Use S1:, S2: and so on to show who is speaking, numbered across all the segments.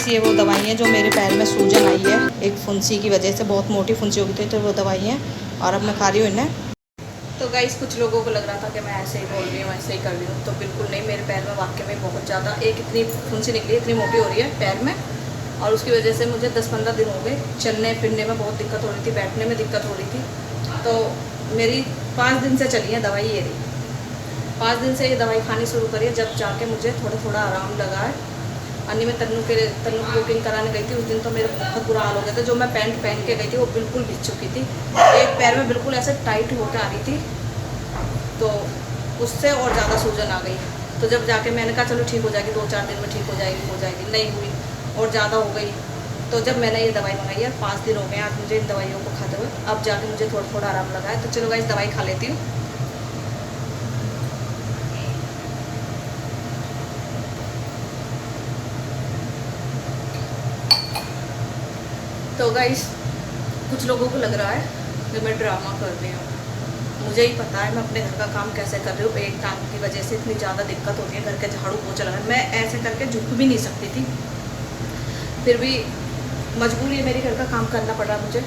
S1: Guys ये वो दवाई है जो मेरे पैर में सूजन आई है एक फुंसी की वजह से, बहुत मोटी फुंसी हो गई थी, तो वो दवाई है और अब मैं खा रही हूँ इन्हें। तो गाइस कुछ लोगों को लग रहा था कि मैं ऐसे ही बोल रही हूँ, ऐसे ही कर रही हूँ, तो बिल्कुल नहीं। मेरे पैर में वाकई में बहुत ज़्यादा एक इतनी फुंसी निकली, इतनी मोटी हो रही है पैर में, और उसकी वजह से मुझे 10-15 दिन हो गए चलने फिरने में बहुत दिक्कत हो रही थी, बैठने में दिक्कत हो रही थी। तो मेरी 5 दिन से चली है दवाई, ये रही 5 दिन से ये दवाई खानी शुरू करी है, जब जाके मुझे थोड़ा थोड़ा आराम लगा है। अन्य में तन्नू की बुकिंग कराने गई थी, उस दिन तो मेरा बहुत बुरा हाल हो गया था। जो मैं पैंट पहन के गई थी वो बिल्कुल भीग चुकी थी, एक पैर में बिल्कुल ऐसे टाइट होकर आ रही थी, तो उससे और ज़्यादा सूजन आ गई। तो जब जाके मैंने कहा चलो ठीक हो जाएगी, 2-4 दिन में ठीक हो जाएगी, नहीं हुई और ज़्यादा हो गई। तो जब मैंने ये दवाई मंगाई है, 5 दिन हो गए आज मुझे इन दवाइयों को खाते हुए, अब जाके मुझे थोड़ा थोड़ा आराम लगा है। तो चलो गाइस दवाई खा लेती हूँ। तो गाइस कुछ लोगों को लग रहा है कि मैं ड्रामा कर रही हूँ, मुझे ही पता है मैं अपने घर का काम कैसे कर रही हूँ। एक टांग की वजह से इतनी ज़्यादा दिक्कत होती है, घर के झाड़ू पोछा लगाना, मैं ऐसे करके झुक भी नहीं सकती थी, फिर भी मजबूरी है मेरी, घर का काम करना पड़ रहा मुझे।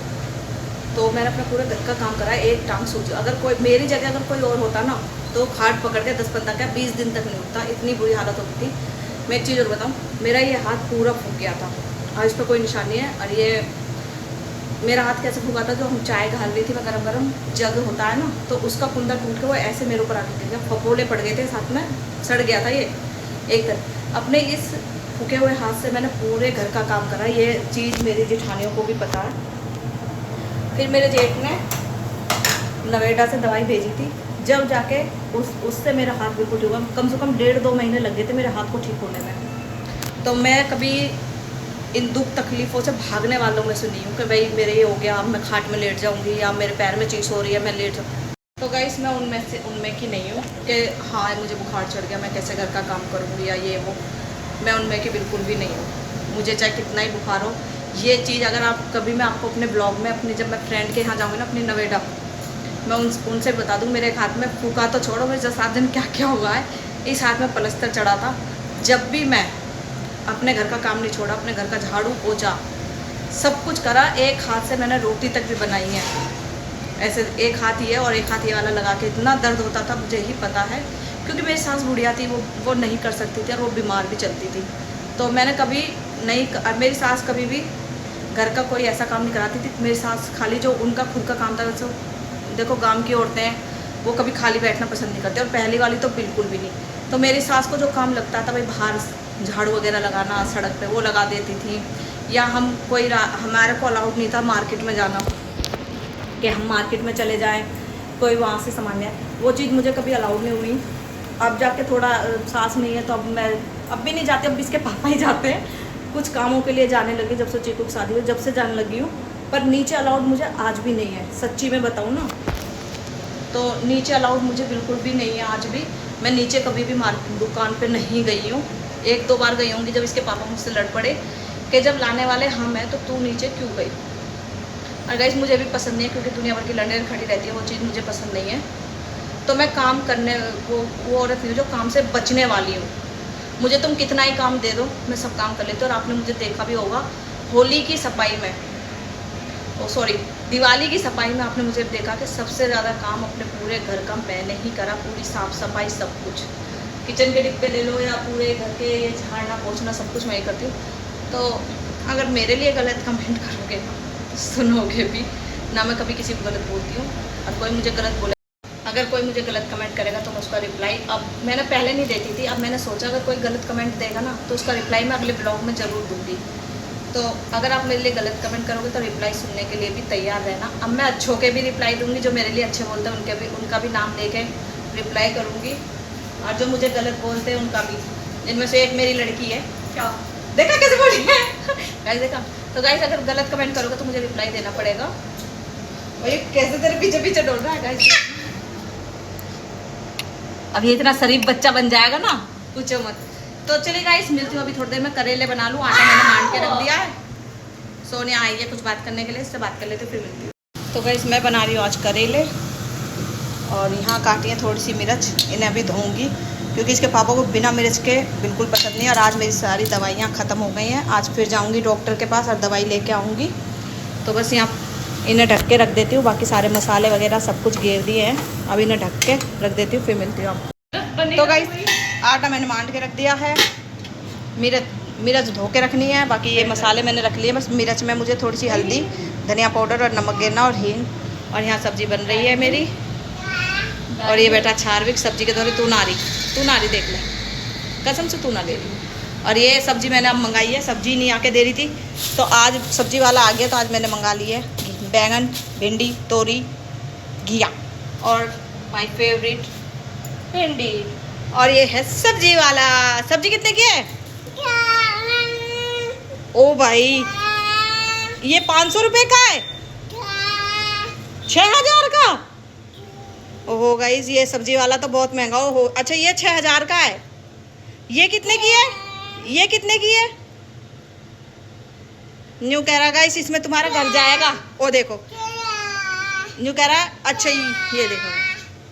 S1: तो मैंने अपना पूरे घर का काम करा है, एक टांग सूझ, अगर कोई मेरी जगह अगर कोई और होता ना तो खाट पकड़ के 10-15 क्या 20 दिन तक नहीं उठता, इतनी बुरी हालत होती थी। मैं एक चीज़ और बताऊँ, मेरा ये हाथ पूरा फूक गया था, आज इस पर कोई निशानी है। और ये मेरा हाथ कैसे फूका था, जो हम चाय घाल रही थी, मैं गरम जग होता है ना, तो उसका कुंदा टूट के वो ऐसे मेरे ऊपर आके गिर गया, फपोले पड़ गए थे साथ में, सड़ गया था ये एक तरह। अपने इस फूके हुए हाथ से मैंने पूरे घर का काम करा, ये चीज़ मेरी जेठानियों को भी पता है। फिर मेरे जेठ ने नोएडा से दवाई भेजी थी, जब जाके उससे मेरा हाथ बिल्कुल ठीक हुआ। कम से कम 1.5-2 महीने लग गए थे मेरे हाथ को ठीक होने में। तो मैं कभी इन दुख तकलीफ़ों से भागने वालों में से नहीं हूँ कि भाई मेरे ये हो गया अब मैं खाट में लेट जाऊँगी, या मेरे पैर में चीज़ हो रही है मैं लेट जाऊँ। तो गाइस मैं उनमें की नहीं हूँ कि हाँ मुझे बुखार चढ़ गया मैं कैसे घर का काम करूँगी या ये वो, मैं उनमें की बिल्कुल भी नहीं हूँ। मुझे चाहे कितना ही बुखार हो, ये चीज़ अगर आप कभी, मैं आपको अपने ब्लॉग में अपनी, जब मैं फ्रेंड के यहाँ जाऊँगी ना अपनी नोएडा, मैं उनसे बता दूँ मेरे हाथ में फूका तो छोड़ो, मेरे 7 दिन क्या क्या हुआ है। इस हाथ में प्लास्टर चढ़ा था, जब भी मैं अपने घर का काम नहीं छोड़ा, अपने घर का झाड़ू पोछा सब कुछ करा, एक हाथ से मैंने रोटी तक भी बनाई है, ऐसे एक हाथ ये और एक हाथ ये वाला लगा के। इतना दर्द होता था मुझे ही पता है, क्योंकि मेरी सास बुढ़िया थी, वो नहीं कर सकती थी और वो बीमार भी चलती थी। तो मैंने कभी नहीं, मेरी सास कभी भी घर का कोई ऐसा काम नहीं कराती थी। मेरी सास खाली जो उनका खुद का काम था, वैसे देखो गाँव की औरतें हैं वो कभी खाली बैठना पसंद नहीं करती, और पहली वाली तो बिल्कुल भी नहीं। तो मेरी सास को जो काम लगता था भाई बाहर झाड़ू वगैरह लगाना सड़क पे, वो लगा देती थी, या हम कोई हमारे को अलाउड नहीं था मार्केट में जाना कि हम मार्केट में चले जाएं, कोई वहाँ से सामान ले, वो चीज़ मुझे कभी अलाउड नहीं हुई। अब जाके थोड़ा सास नहीं है तो अब मैं अब भी नहीं जाती, अब इसके पापा ही जाते हैं, कुछ कामों के लिए जाने लगी जब से चीकू की शादी हुई, जब से जाने लगी हूँ। पर नीचे अलाउड मुझे आज भी नहीं है, सच्ची में बताऊँ ना, तो नीचे अलाउड मुझे बिल्कुल भी नहीं है आज भी। मैं नीचे कभी भी मार्केट दुकान पे नहीं गई हूँ, 1-2 बार गई होंगी जब इसके पापा मुझसे लड़ पड़े कि जब लाने वाले हम हैं तो तू नीचे क्यों गई। और गाइस मुझे भी पसंद नहीं है, क्योंकि दुनिया भर की लड़ने खड़ी रहती है, वो चीज़ मुझे पसंद नहीं है। तो मैं काम करने वो औरत नहीं जो काम से बचने वाली हूँ। मुझे तुम कितना ही काम दे दो मैं सब काम कर लेती हूँ। और आपने मुझे देखा भी होगा होली की सफाई में, दिवाली की सफाई में आपने मुझे देखा कि सबसे ज़्यादा काम अपने पूरे घर का मैंने ही करा, पूरी साफ़ सफाई सब कुछ, किचन के डिब्बे ले लो या पूरे घर के झाड़ना पोछना सब कुछ मैं ही करती हूँ। तो अगर मेरे लिए गलत कमेंट करोगे सुनोगे भी ना, मैं कभी किसी को गलत बोलती हूँ। और कोई मुझे गलत बोले, अगर कोई मुझे गलत कमेंट करेगा तो मैं उसका रिप्लाई, अब मैंने पहले नहीं देती थी, अब मैंने सोचा अगर कोई गलत कमेंट देगा ना तो उसका रिप्लाई मैं अगले ब्लॉग में ज़रूर दूँगी। तो अगर आप मेरे लिए गलत कमेंट करोगे तो रिप्लाई सुनने के लिए भी तैयार रहना। अब मैं अच्छों के भी रिप्लाई दूँगी, जो मेरे लिए अच्छे बोलते हैं उनका भी नाम लेके रिप्लाई करूँगी, और जो मुझे गलत बोलते हैं उनका भी। जिनमें से एक मेरी लड़की है, क्या देखा कैसे बोली है गाइस देखा। तो गाइस अगर गलत कमेंट करोगे तो मुझे रिप्लाई देना पड़ेगा। और ये कैसे तेरे पीछे पीछे डोल रहा है गाइस। अब ये इतना शरीफ बच्चा बन जाएगा ना पूछो मत। तो चलिए गाइस मिलती हूँ अभी थोड़ी देर में, करेले बना लूँ, आटा मैंने मान के रख दिया है। सोनिया आई है कुछ बात करने के लिए, इससे बात कर लेते फिर मिलती हूँ। तो गाइस मैं बना रही हूँ आज करेले, और यहाँ काटी है थोड़ी सी मिर्च, इन्हें अभी धोऊंगी क्योंकि इसके पापा को बिना मिर्च के बिल्कुल पसंद नहीं। और आज मेरी सारी दवाइयाँ ख़त्म हो गई हैं। आज फिर जाऊँगी डॉक्टर के पास और दवाई लेके आऊँगी। तो बस यहाँ इन्हें ढक के रख देती हूँ। बाकी सारे मसाले वगैरह सब कुछ घेर दिए हैं। अब इन्हें ढक के रख देती हूँ, फिर मिलती हूँ आपको। तो गाइस आटा मैंने मान के रख दिया है। मिर्च धो के रखनी है। बाकी ये मसाले मैंने रख लिए। बस मिर्च में मुझे थोड़ी सी हल्दी, धनिया पाउडर और नमक गिरना और हींग। और यहाँ सब्ज़ी बन रही है मेरी। और ये बेटा चारविक सब्जी के दौरे तू नारी देख ले, कसम से तू ना ले रही। और ये सब्ज़ी मैंने अब मंगाई है। सब्ज़ी नहीं आके दे रही थी, तो आज सब्ज़ी वाला आ गया, तो आज मैंने मंगा ली है बैंगन, भिंडी, तोरी, घिया और माय फेवरेट भिंडी। और ये है सब्जी वाला। सब्जी कितने की है? ओ भाई, ये 500 रुपये का है, 6000 का। ओहो गाइस, ये सब्जी वाला तो बहुत महंगा हो। अच्छा, ये 6000 का है। ये कितने की है? ये कितने की है? न्यू कह रहा गाइस, इसमें तुम्हारा घर जाएगा। ओ देखो, न्यू कह रहा है। अच्छा, ये देखो,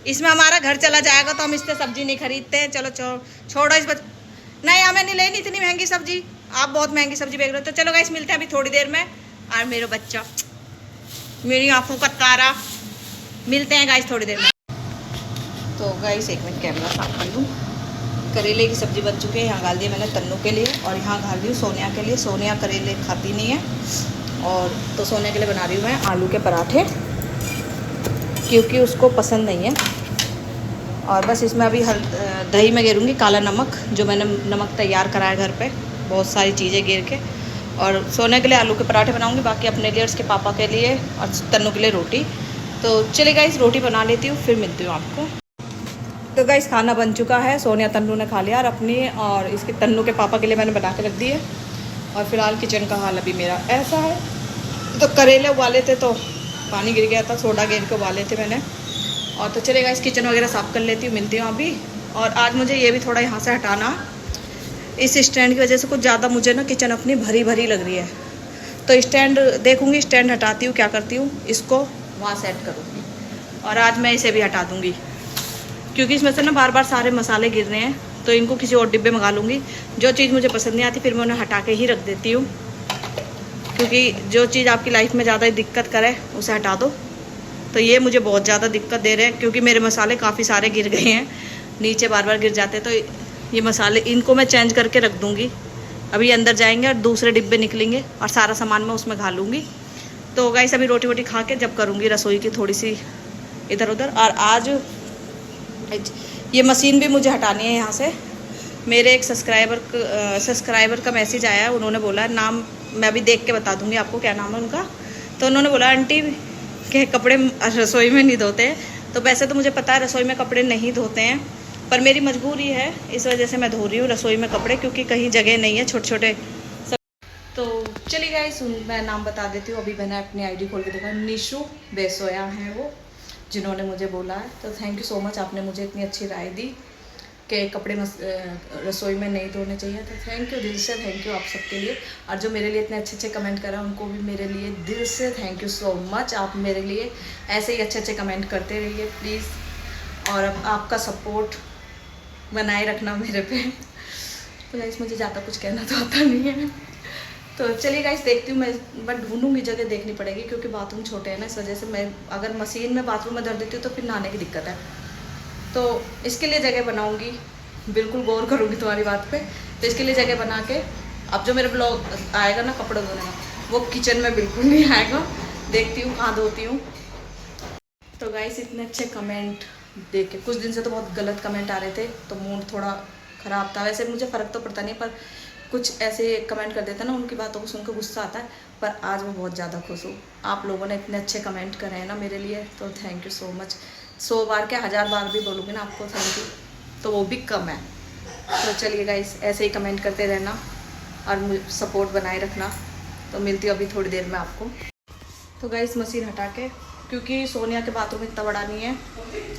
S1: इसमें हमारा घर चला जाएगा, तो हम इससे सब्जी नहीं खरीदते। चलो छोड़ो इस नहीं, हमें नहीं लेनी इतनी महंगी सब्जी। आप बहुत महंगी सब्जी बेच रहे हो। तो चलो गाइस, मिलते हैं अभी थोड़ी देर में। और मेरा बच्चा, मेरी आंखों का तारा, मिलते हैं गाइस थोड़ी देर में। तो गाइस एक मिनट कैमरा साफ कर लूँ। करेले की सब्ज़ी बन चुकी है। यहाँ डाल दिए मैंने तन्नू के लिए, और यहाँ डाल दी सोनिया के लिए। सोनिया करेले खाती नहीं है, और तो सोनिया के लिए बना रही हूँ मैं आलू के पराठे, क्योंकि उसको पसंद नहीं है। और बस इसमें अभी दही में गेरूँगी काला नमक, जो मैंने नमक तैयार कराया घर पे, बहुत सारी चीज़ें गेर के। और सोने के लिए आलू के पराठे बनाऊँगी, बाकी अपने लिए और उसके पापा के लिए और तन्नू के लिए रोटी। तो चलिए गाइस, रोटी बना लेती हूँ, फिर मिलती हूँ आपको। तो गाइस खाना बन चुका है। सोनिया तन्नू ने खा लिया, और अपनी और इसके तन्नू के पापा के लिए मैंने बना के रख दी है। और फिलहाल किचन का हाल अभी मेरा ऐसा है। तो करेले उबाले थे, तो पानी गिर गया था, सोडा गिर के उबाले थे मैंने। और तो चलेगा, इस किचन वगैरह साफ़ कर लेती हूँ, मिलती हूँ अभी। और आज मुझे ये भी थोड़ा यहाँ से हटाना, इस स्टैंड की वजह से कुछ ज़्यादा मुझे ना किचन अपनी भरी भरी लग रही है। तो स्टैंड देखूँगी, स्टैंड हटाती हूँ, क्या करती हूँ, इसको वहाँ सेट करूँगी। और आज मैं इसे भी हटा दूँगी, क्योंकि इसमें से ना बार बार सारे मसाले गिर रहे हैं। तो इनको किसी और डिब्बे मंगा लूँगी। जो चीज़ मुझे पसंद नहीं आती, फिर मैं उन्हें हटा के ही रख देती हूँ, क्योंकि जो चीज़ आपकी लाइफ में ज़्यादा दिक्कत करे उसे हटा दो। तो ये मुझे बहुत ज़्यादा दिक्कत दे रहे हैं, क्योंकि मेरे मसाले काफ़ी सारे गिर गए हैं, नीचे बार बार गिर जाते। तो ये मसाले, इनको मैं चेंज करके रख दूँगी। अभी अंदर जाएंगे और दूसरे डिब्बे निकलेंगे, और सारा सामान मैं उसमें घालूँगी। तो गाइस अभी रोटी वोटी खा के जब करूँगी रसोई की थोड़ी सी इधर उधर। और आज ये मशीन भी मुझे हटानी है यहाँ से। मेरे एक सब्सक्राइबर का मैसेज आया है, उन्होंने बोला, नाम मैं अभी देख के बता दूँगी आपको क्या नाम है उनका। तो उन्होंने बोला, आंटी के कपड़े रसोई में नहीं धोते हैं। तो वैसे तो मुझे पता है रसोई में कपड़े नहीं धोते हैं, पर मेरी मजबूरी है, इस वजह से मैं धो रही हूँ रसोई में कपड़े, क्योंकि कहीं जगह नहीं है छोटे छोटे सब। तो चलिए गाइस, मैं नाम बता देती हूँ। अभी मैंने अपनी आईडी खोल के देखा, निशु बेसोया है वो, जिन्होंने मुझे बोला है। तो थैंक यू सो मच, आपने मुझे इतनी अच्छी राय दी कि कपड़े रसोई में नहीं धोने चाहिए। तो थैंक यू, दिल से थैंक यू आप सबके लिए। और जो मेरे लिए इतने अच्छे अच्छे कमेंट करा, उनको भी मेरे लिए दिल से थैंक यू सो मच। आप मेरे लिए ऐसे ही अच्छे अच्छे कमेंट करते रहिए प्लीज़, और आपका सपोर्ट बनाए रखना मेरे पे। तो गाइस मुझे ज़्यादा कुछ कहना तो आता नहीं है। तो चलिए गाइस, देखती हूँ मैं ढूंढूंगी, जगह देखनी पड़ेगी, क्योंकि बाथरूम छोटे हैं ना, इस वजह से मैं अगर मशीन में बाथरूम में धर देती हूँ तो फिर नहाने की दिक्कत है। तो इसके लिए जगह बनाऊंगी, बिल्कुल गौर करूँगी तुम्हारी बात पे। तो इसके लिए जगह बना के, अब जो मेरा ब्लॉग आएगा ना कपड़े धोने का, वो किचन में बिल्कुल नहीं आएगा। देखती हूँ कहाँ धोती हूँ। तो गाइस इतने अच्छे कमेंट देख के, कुछ दिन से तो बहुत गलत कमेंट आ रहे थे, तो मूड थोड़ा ख़राब था। वैसे मुझे फ़र्क तो पड़ता नहीं, पर कुछ ऐसे कमेंट कर देता ना, उनकी बातों को सुनकर गुस्सा आता है। पर आज मैं बहुत ज़्यादा खुश हूँ, आप लोगों ने इतने अच्छे कमेंट करे हैं ना मेरे लिए, तो थैंक यू सो मच। 100 बार क्या 1000 बार भी बोलूँगी ना आपको थैंक यू, तो वो भी कम है। तो चलिए गाइस, ऐसे ही कमेंट करते रहना और सपोर्ट बनाए रखना। तो मिलती हूँ अभी थोड़ी देर में आपको। तो गाइस मशीन हटा के, क्योंकि सोनिया के बाथरूम इतना बड़ा नहीं है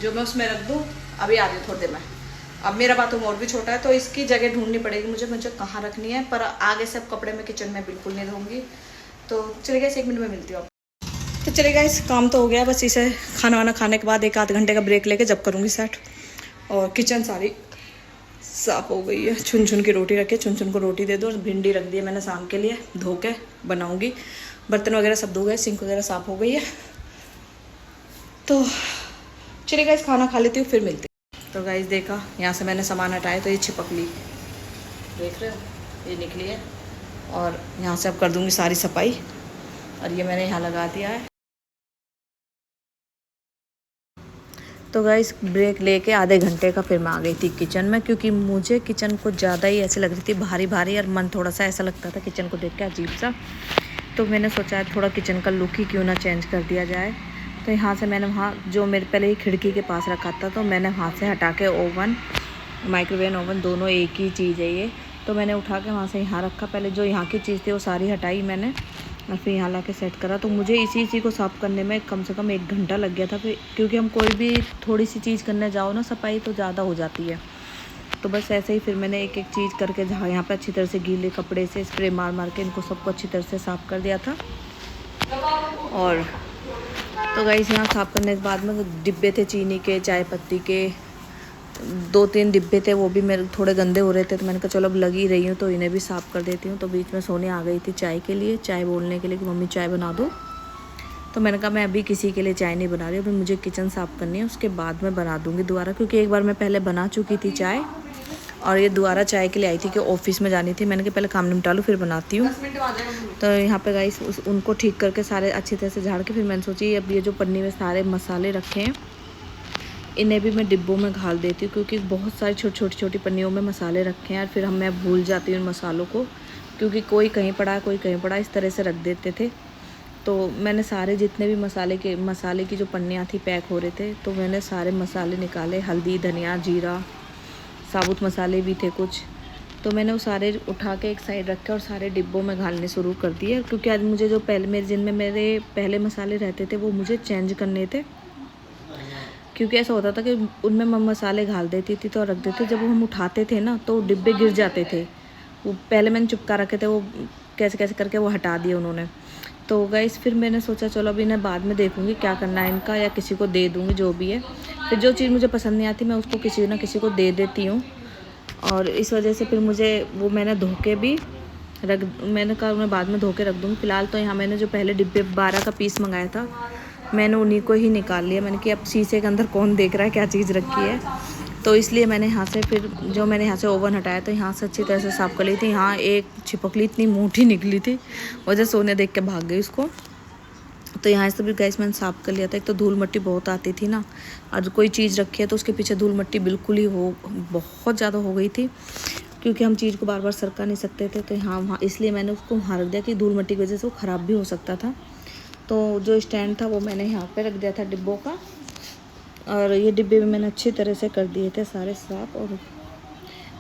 S1: जो मैं उसमें रख दूँ। अभी आ रही हूँ थोड़ी देर में। अब मेरा बाथरूम और भी छोटा है, तो इसकी जगह ढूंढनी पड़ेगी मुझे कहाँ रखनी है। पर आगे से अब कपड़े में किचन में बिल्कुल नहीं धोऊंगी। तो चलिए गाइस 1 मिनट में मिलती हूँ। तो चलिए गाइस, काम तो हो गया, बस इसे खाना वाना खाने के बाद 1 आध घंटे का ब्रेक लेके जब करूँगी सेट। और किचन सारी साफ हो गई है। चुन चुन की रोटी रखी है, चुन चुन को रोटी दे दो। और भिंडी रख दी है मैंने शाम के लिए, धो के बनाऊंगी। बर्तन वगैरह सब धो गए, सिंक वगैरह साफ हो गई है। तो चलिए गाइस खाना खा लेती हूँ, फिर मिलते हैं। तो गाइस देखा, यहाँ से मैंने सामान हटाया तो ये छिपकली देख रहे हो, ये निकली है। और यहाँ से अब कर दूँगी सारी सफाई। और ये मैंने यहाँ लगा दिया है। तो गाइस ब्रेक लेके आधे घंटे का फिर मैं आ गई थी किचन में, क्योंकि मुझे किचन को ज़्यादा ही ऐसे लग रही थी भारी भारी, और मन थोड़ा सा ऐसा लगता था किचन को देख के अजीब सा। तो मैंने सोचा थोड़ा किचन का लुक ही क्यों ना चेंज कर दिया जाए। तो यहाँ से मैंने वहाँ जो मेरे पहले ही खिड़की के पास रखा था, तो मैंने वहाँ से हटा के ओवन, माइक्रोवेव ओवन दोनों एक ही चीज़ है ये, तो मैंने उठा के वहाँ से यहाँ रखा। पहले जो यहाँ की चीज़ थी वो सारी हटाई मैंने, और फिर यहाँ ला के सेट करा। तो मुझे इसी को साफ़ करने में कम से कम 1 घंटा लग गया था। फिर क्योंकि हम कोई भी थोड़ी सी चीज़ करने जाओ ना सफाई, तो ज़्यादा हो जाती है। तो बस ऐसे ही फिर मैंने एक एक चीज़ करके जहाँ यहाँ पे अच्छी तरह से गीले कपड़े से स्प्रे मार मार के इनको सबको अच्छी तरह से साफ़ कर दिया था। और तो गाइस यहाँ साफ़ करने के बाद में डिब्बे थे चीनी के, चाय पत्ती के, 2-3 डिब्बे थे, वो भी मेरे थोड़े गंदे हो रहे थे। तो मैंने कहा चलो अब लगी रही हूँ तो इन्हें भी साफ़ कर देती हूँ। तो बीच में सोने आ गई थी चाय के लिए, चाय बोलने के लिए कि मम्मी चाय बना दो। तो मैंने कहा मैं अभी किसी के लिए चाय नहीं बना रही, अभी मुझे किचन साफ़ करनी है, उसके बाद मैं बना दूँगी दोबारा। क्योंकि एक बार मैं पहले बना चुकी थी चाय, और ये दोबारा चाय के लिए आई थी कि ऑफिस में जानी थी। मैंने कहा पहले काम निपटा लूँ फिर बनाती हूँ। तो यहाँ पे गाइस उनको ठीक करके सारे अच्छी तरह से झाड़ के फिर मैंने सोची अब ये जो पन्नी में सारे मसाले रखे हैं इन्हें भी मैं डिब्बों में घाल देती हूँ, क्योंकि बहुत सारी छोटी पन्नियों में मसाले रखे हैं। और फिर मैं भूल जाती हूँ इन मसालों को, क्योंकि कोई कहीं पड़ा कोई कहीं पड़ा, इस तरह से रख देते थे। तो मैंने सारे जितने भी मसाले की जो पन्नियाँ थी पैक हो रहे थे, तो मैंने सारे मसाले निकाले, हल्दी, धनिया, जीरा, साबुत मसाले भी थे कुछ। तो मैंने वो सारे उठा के एक साइड रखे और सारे डिब्बों में घालने शुरू कर दिए। क्योंकि आज मुझे जो पहले जिनमें मेरे पहले मसाले रहते थे वो मुझे चेंज करने थे। क्योंकि ऐसा होता था कि उनमें मैं मसाले घाल देती थी तो रख देते, जब वो हम उठाते थे ना तो डिब्बे गिर जाते थे। वो पहले मैंने चिपका रखे थे, वो कैसे कैसे करके वो हटा दिए उन्होंने। तो गाइस फिर मैंने सोचा चलो अभी इन्हें बाद में देखूँगी क्या करना है इनका, या किसी को दे दूँगी जो भी है। फिर जो चीज़ मुझे पसंद नहीं आती मैं उसको किसी ना किसी को दे देती हूँ। और इस वजह से फिर मुझे वो मैंने धो के भी मैंने कहा मैं बाद में धो के रख दूँगी। फ़िलहाल तो यहाँ मैंने जो पहले डिब्बे 12 का पीस मंगाया था मैंने उन्हीं को ही निकाल लिया। मैंने कि अब शीशे के अंदर कौन देख रहा है क्या चीज़ रखी है, तो इसलिए मैंने यहाँ से फिर जो मैंने यहाँ से ओवन हटाया तो यहाँ से अच्छी तरह से साफ़ कर ली थी। यहाँ एक छिपकली इतनी मोटी निकली थी, वजह सोने देख के भाग गई उसको। तो यहाँ से भी गैस मैंने साफ़ कर लिया था। एक तो धूल मिट्टी बहुत आती थी ना, और कोई चीज़ रखी है तो उसके पीछे धूल मिट्टी बिल्कुल ही बहुत ज़्यादा हो गई थी, क्योंकि हम चीज़ को बार बार सरका नहीं सकते थे। तो यहाँ वहाँ इसलिए मैंने उसको वहाँ रख दिया कि धूल मिट्टी की वजह से वो ख़राब भी हो सकता था। तो जो स्टैंड था वो मैंने यहाँ पे रख दिया था डिब्बों का, और ये डिब्बे भी मैंने अच्छी तरह से कर दिए थे सारे साफ़। और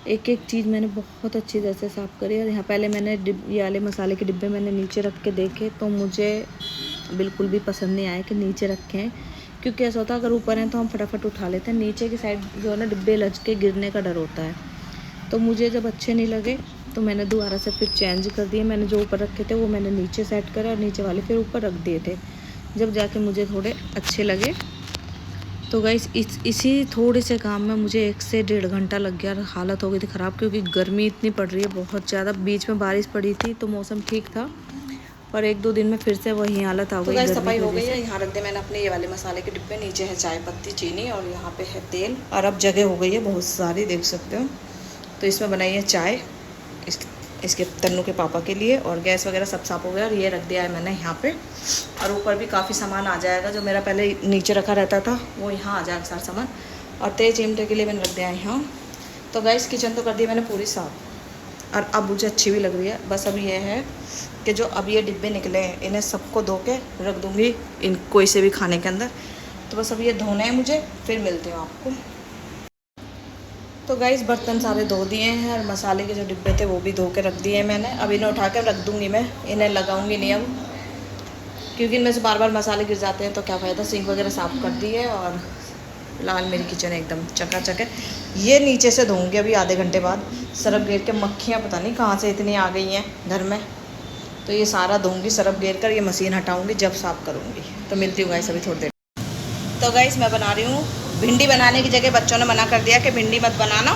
S1: एक एक चीज़ मैंने बहुत अच्छी तरह से साफ़ करी। और यहाँ पहले मैंने ये वाले मसाले के डिब्बे मैंने नीचे रख के देखे, तो मुझे बिल्कुल भी पसंद नहीं आया कि नीचे रखे हैं, क्योंकि ऐसा होता है अगर ऊपर हैं तो हम फटाफट उठा लेते हैं, नीचे की साइड जो है ना डिब्बे लच के गिरने का डर होता है। तो मुझे जब अच्छे नहीं लगे तो मैंने दोबारा से फिर चेंज कर दिए। मैंने जो ऊपर रखे थे वो मैंने नीचे सेट करे और नीचे वाले फिर ऊपर रख दिए थे, जब जाके मुझे थोड़े अच्छे लगे। तो गाइस इसी थोड़े से काम में मुझे 1 से 1.5 घंटा लग गया और हालत हो गई थी ख़राब, क्योंकि गर्मी इतनी पड़ रही है बहुत ज़्यादा। बीच में बारिश पड़ी थी तो मौसम ठीक था, पर 1-2 दिन में फिर से वही हालत आ गई। तो सफाई हो गई है। यहाँ रख दे मैंने अपने ये वाले मसाले के डिब्बे, नीचे है चाय पत्ती, चीनी, और यहाँ पे है तेल। और अब जगह हो गई है बहुत सारी, देख सकते हो। तो इसमें बनाई है चाय इसके तन्नू के पापा के लिए, और गैस वगैरह सब साफ हो गया। और ये रख दिया है मैंने यहाँ पे, और ऊपर भी काफ़ी सामान आ जाएगा। जो मेरा पहले नीचे रखा रहता था वो यहाँ आ जाएगा सारा सामान। और तेज चिमटे के लिए मैंने रख दिया है यहाँ। तो गैस किचन तो कर दी मैंने पूरी साफ, और अब मुझे अच्छी भी लग रही है। बस अब ये है कि जो अब ये डिब्बे निकले हैं इन्हें सबको धो के रख दूँगी इन कोई से भी खाने के अंदर। तो बस अब ये धोने हैं मुझे, फिर मिलती हूँ आपको। तो गाइस बर्तन सारे धो दिए हैं, और मसाले के जो डिब्बे थे वो भी धो के रख दिए हैं मैंने। अब इन्हें उठा के रख दूँगी मैं, इन्हें लगाऊंगी नहीं अब, क्योंकि इनमें से बार बार मसाले गिर जाते हैं तो क्या फ़ायदा। सिंक वगैरह साफ़ कर दी है, और फिलहाल मेरी किचन एकदम चकाचक है। ये नीचे से धोऊंगी अभी आधे घंटे बाद। सरफ गेर के मक्खियाँ पता नहीं कहाँ से इतनी आ गई हैं घर में, तो ये सारा धोऊंगी सरफ गेर कर, ये मशीन हटाऊँगी जब साफ़ करूँगी। तो मिलती हूँ गाइस अभी थोड़ी देर। तो गाइस मैं बना रही हूँ भिंडी। बनाने की जगह बच्चों ने मना कर दिया कि भिंडी मत बनाना,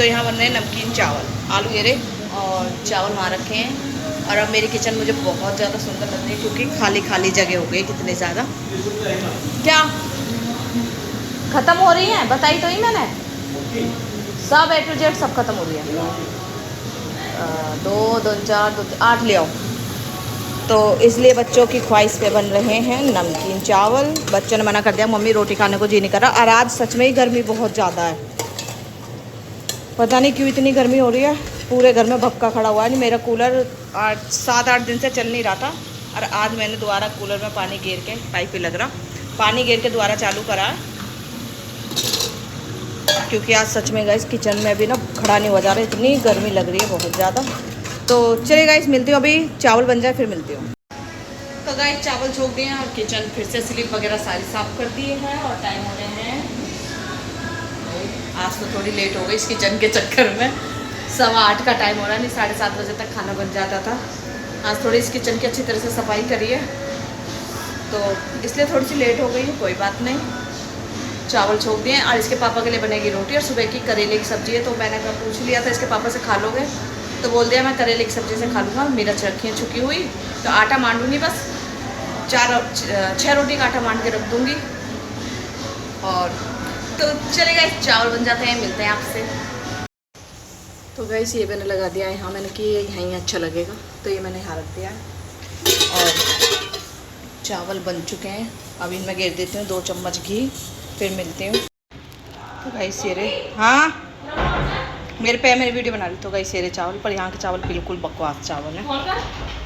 S1: तो यहाँ बन रहे हैं नमकीन चावल, आलू घेरे और चावल वहाँ रखे हैं। और अब मेरी किचन मुझे बहुत ज़्यादा सुंदर लग रही है क्योंकि खाली खाली जगह हो गई कितने ज़्यादा। क्या ख़त्म हो रही है बताई तो ही मैंने, सब A to Z सब ख़त्म हो रही है। 2 2 4 2 8 ले आओ। तो इसलिए बच्चों की ख्वाहिश पे बन रहे हैं नमकीन चावल। बच्चों ने मना कर दिया, मम्मी रोटी खाने को जी नहीं कर रहा। और आज सच में ही गर्मी बहुत ज़्यादा है, पता नहीं क्यों इतनी गर्मी हो रही है। पूरे घर में भपका खड़ा हुआ है। मेरा कूलर 7-8 दिन से चल नहीं रहा था और आज मैंने दोबारा कूलर में पानी गिर के, पाइप पे लग रहा, पानी गिर के दोबारा चालू करा क्योंकि आज सच में गाइस किचन में भी ना खड़ा नहीं हुआ जा रहा, इतनी गर्मी लग रही है बहुत ज़्यादा। तो चलिए गाइस मिलती हूँ, अभी चावल बन जाए फिर मिलती हूँ। तो गाइस चावल छोड़ दिए हैं और किचन फिर से स्लिप वगैरह सारी साफ़ कर दिए हैं और टाइम हो रहे हैं, आज तो थोड़ी लेट हो गई इस किचन के चक्कर में। 7:15 का टाइम हो रहा है, नहीं 7:30 बजे तक खाना बन जाता था। आज थोड़ी इस किचन की अच्छी तरह से सफाई करी है तो इसलिए थोड़ी सी लेट हो गई है, कोई बात नहीं। चावल छोड़ दिए और इसके पापा के लिए बनेगी रोटी और सुबह की करेले की सब्ज़ी है। तो मैंने कहा पूछ लिया था इसके पापा से खा लोगे, तो बोल दिया मैं करेले की सब्ज़ी से खा लूँगा। मिर्च रखी है छुकी हुई, तो आटा मांडूंगी बस, 6 रोटी का आटा मांड के रख दूँगी। और तो चलेगा इस चावल बन जाते हैं, मिलते हैं आपसे। तो गैस ये मैंने लगा दिया है यहाँ, मैंने कि यहीं अच्छा लगेगा तो ये मैंने यहाँ रख दिया है। और चावल बन चुके हैं, अब इनमें गिर देती हूँ 2 चम्मच घी, फिर मिलती हूँ। तो गाइस ये रहे, हाँ मेरे पे मेरी वीडियो बना रही। तो गाइस ये रहे चावल, पर यहाँ के चावल बिल्कुल बकवास चावल है।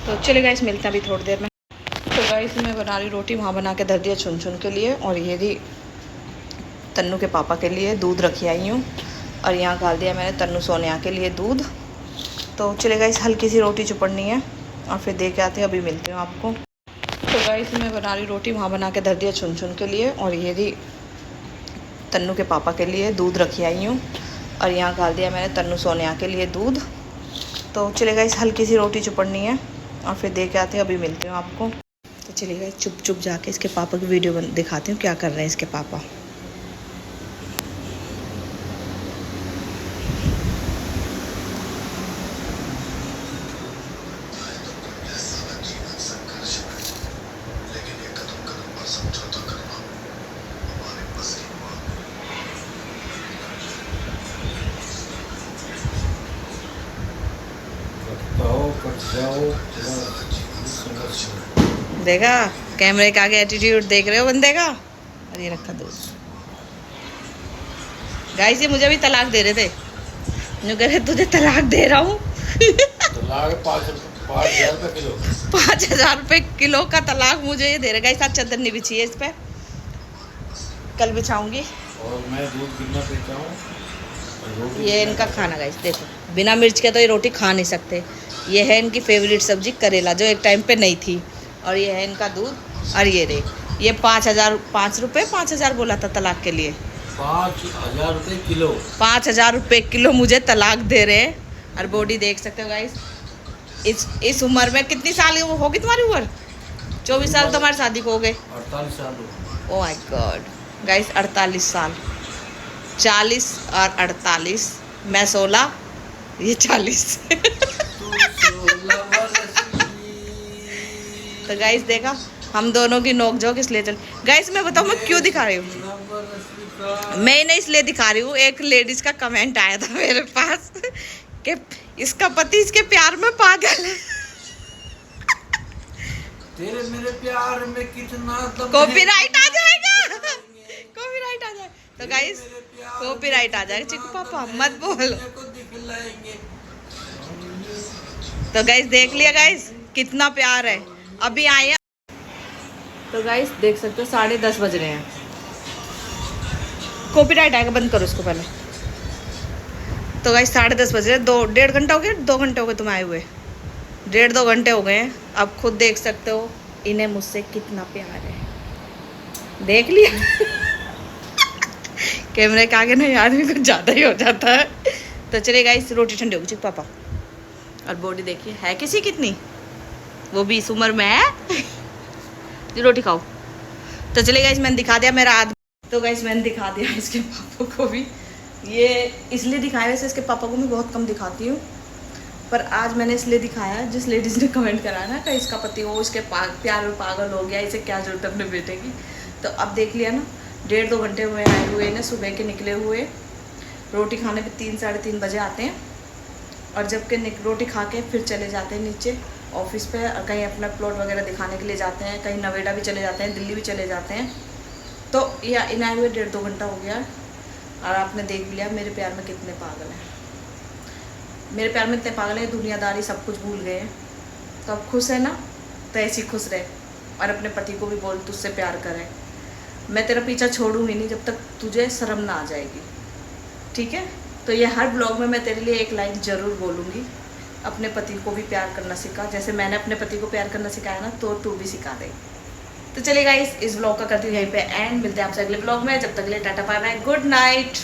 S1: तो चले गाइस मिलते हैं अभी थोड़ी देर में। तो गाइस मैं बना रही रोटी, वहाँ बना के धर दिया चुन चुन के लिए। और ये भी तन्नू के पापा के लिए दूध रखी आई हूँ और यहाँ डाल दिया मैंने तन्नू सोनिया के लिए दूध। तो चले गाइस हल्की सी रोटी चुपड़नी है और फिर दे के आते हैं, अभी मिलती हूँ आपको। तो गाइस मैं बना रही रोटी, वहाँ बना के धर दिया चुन चुन के लिए। और ये भी तन्नू के पापा के लिए दूध रखी आई हूँ और यहाँ डाल दिया मैंने तन्नू सोनिया के लिए दूध। तो चले गाइस हल्की सी रोटी चुपड़नी है और फिर दे के आते हैं, अभी मिलती हूँ आपको। तो चलिए गाइस चुप चुप जाके इसके पापा की वीडियो दिखाती हूँ क्या कर रहे हैं इसके पापा। देखा कैमरे के आगे एटीट्यूड देख रहे हो बंदे का। और ये रखा दूध। गाइस ये मुझे भी तलाक दे रहे थे, जो कह रहे तुझे तलाक दे रहा हूँ। 5,000 रुपये किलो का तलाक मुझे ये दे रहे। गाइस आज चादर नहीं बिछी है इस पर, कल बिछाऊंगी।
S2: और मैं दूध कितना पीता हूँ।
S1: ये इनका खाना गाइस देखो, बिना मिर्च के तो ये रोटी खा नहीं सकते। ये है इनकी फेवरेट सब्जी करेला, जो एक टाइम पे नहीं थी। और ये है इनका दूध। और ये रे ये 5 रुपये बोला था तलाक के लिए।
S2: 5,000 रुपये किलो।
S1: 5,000 रुपये किलो मुझे तलाक दे रहे हैं। और बॉडी देख सकते हो गाइस, इस उम्र में कितनी साल होगी तुम्हारी उम्र? 24 साल तो हमारी शादी को हो गए।
S2: 48 साल।
S1: ओ माय गॉड गाइस 48 साल, 40 और 48, मैं 16 ये 40। तो गाइस देखा हम दोनों की नोकझोंक इसलिए चल। गाइस मैं बताऊँ मैं क्यों दिखा रही हूँ, मैं नहीं इसलिए दिखा रही हूँ। एक लेडीज का कमेंट आया था मेरे पास कि इसका पति इसके प्यार में पागल है।
S2: तेरे मेरे प्यार में कितना
S1: कॉपीराइट आ जाएगा, कॉपीराइट आ जाएगा। तो गाइस कॉपीराइट आ जाएगा, चिकू पापा मत बोलो। तो गाइस देख लिया गाइस कितना प्यार है। अभी आए हैं तो गाइस देख सकते हो 10:30 बज रहे हैं। कॉपीराइट आएगा, बंद करो इसको पहले। तो गाइस 10:30 बज रहे हैं, 1.5 घंटा हो गया, 2 घंटे हो गए तुम आए हुए, 1.5-2 घंटे हो गए हैं। अब खुद देख सकते हो इन्हें मुझसे कितना प्यार है, देख लिया। कैमरे के आगे ना आदमी कुछ ज़्यादा ही हो जाता है। तो चलिए गाइस रोटी ठंडी होगी चिक पापा। और बॉडी देखिए है किसी कितनी, वो भी इस उम्र में है। जी रोटी खाओ। तो चलिए गाइस मैंने दिखा दिया मेरा आदमी। तो गाइस मैंने दिखा दिया इसके पापा को भी। ये इसलिए दिखाया, वैसे इसके पापा को मैं बहुत कम दिखाती हूँ, पर आज मैंने इसलिए दिखाया जिस लेडीज़ ने कमेंट करा ना कि इसका पति वो इसके प्यार में पागल हो गया, इसे क्या जरूरत है अपने बेटे की। तो अब देख लिया ना, 1.5-2 घंटे हुए आए हुए ना, सुबह के निकले हुए, रोटी खाने पे 3-3:30 बजे आते हैं, और जबकि रोटी खा के फिर चले जाते हैं नीचे ऑफिस पे, और कहीं अपना प्लॉट वगैरह दिखाने के लिए जाते हैं, कहीं नोएडा भी चले जाते हैं, दिल्ली भी चले जाते हैं। तो या इन आए हुए 1.5-2 घंटा हो गया, और आपने देख लिया मेरे प्यार में कितने पागल हैं। मेरे प्यार में इतने पागल हैं, दुनियादारी सब कुछ भूल गए हैं। तो अब खुश है ना, तो ऐसी खुश रहे, और अपने पति को भी बोल तुझसे प्यार करें। मैं तेरा पीछा छोड़ूंगी नहीं जब तक तुझे शर्म ना आ जाएगी, ठीक है। तो ये हर ब्लॉग में मैं तेरे लिए एक लाइन ज़रूर बोलूँगी, अपने पति को भी प्यार करना सिखा, जैसे मैंने अपने पति को प्यार करना सिखाया ना, तो तू भी सिखा दे। तो चलिए गाइस, इस ब्लॉग का करती हूँ यहीं पे एंड, मिलते हैं आपसे अगले ब्लॉग में। जब तक के लिए tata bye bye, good night.